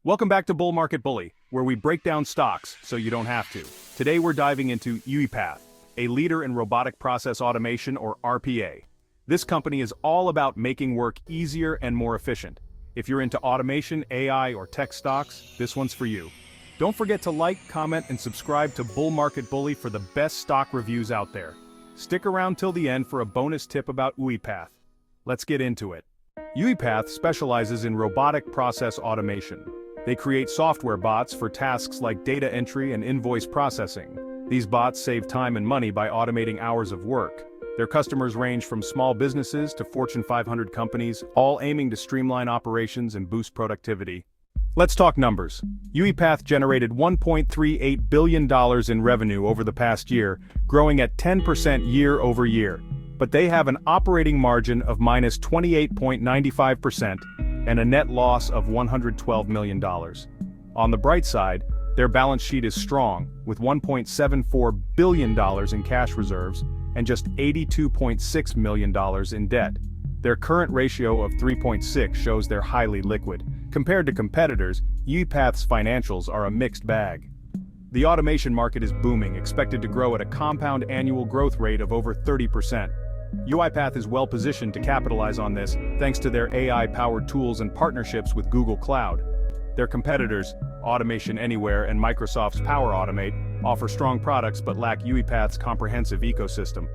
Welcome back to Bull Market Bully, where we break down stocks so you don't have to. Today we're diving into UiPath, a leader in robotic process automation or RPA. This company is all about making work easier and more efficient. If you're into automation, AI, or tech stocks, this one's for you. Don't forget to like, comment, and subscribe to Bull Market Bully for the best stock reviews out there. Stick around till the end for a bonus tip about UiPath. Let's get into it. UiPath specializes in robotic process automation. They create software bots for tasks like data entry and invoice processing. These bots save time and money by automating hours of work. Their customers range from small businesses to Fortune 500 companies, all aiming to streamline operations and boost productivity. Let's talk numbers. UiPath generated $1.38 billion in revenue over the past year, growing at 10% year over year. But they have an operating margin of minus 28.95%. and a net loss of $112 million. On the bright side, their balance sheet is strong, with $1.74 billion in cash reserves and just $82.6 million in debt. Their current ratio of 3.6 shows they're highly liquid. Compared to competitors, UiPath's financials are a mixed bag. The automation market is booming, expected to grow at a compound annual growth rate of over 30%. UiPath is well positioned to capitalize on this thanks to their AI-powered tools and partnerships with Google Cloud. Their competitors, Automation Anywhere and Microsoft's Power Automate, offer strong products but lack UiPath's comprehensive ecosystem.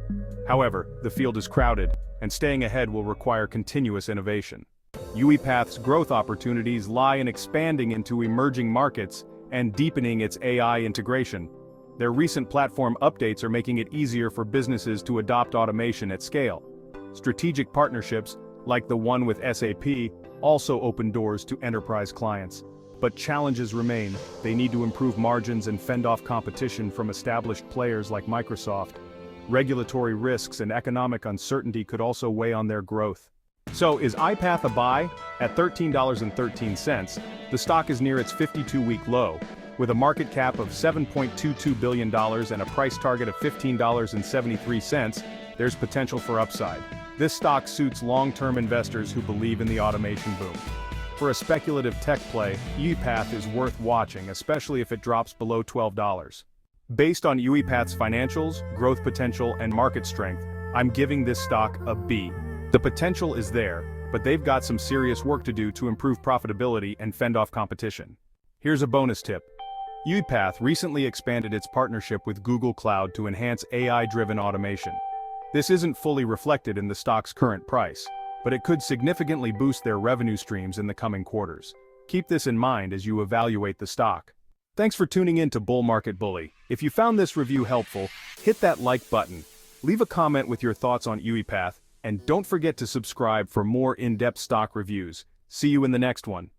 However, the field is crowded, and staying ahead will require continuous innovation. UiPath's growth opportunities lie in expanding into emerging markets and deepening its AI integration. Their recent platform updates are making it easier for businesses to adopt automation at scale. Strategic partnerships, like the one with SAP, also open doors to enterprise clients. But challenges remain. They need to improve margins and fend off competition from established players like Microsoft. Regulatory risks and economic uncertainty could also weigh on their growth. So, is UiPath a buy? At $13.13, the stock is near its 52-week low. With a market cap of $7.22 billion and a price target of $15.73, there's potential for upside. This stock suits long-term investors who believe in the automation boom. For a speculative tech play, UiPath is worth watching, especially if it drops below $12. Based on UiPath's financials, growth potential, and market strength, I'm giving this stock a B. The potential is there, but they've got some serious work to do to improve profitability and fend off competition. Here's a bonus tip. UiPath recently expanded its partnership with Google Cloud to enhance AI-driven automation. This isn't fully reflected in the stock's current price, but it could significantly boost their revenue streams in the coming quarters. Keep this in mind as you evaluate the stock. Thanks for tuning in to Bull Market Bully. If you found this review helpful, hit that like button, leave a comment with your thoughts on UiPath, and don't forget to subscribe for more in-depth stock reviews. See you in the next one.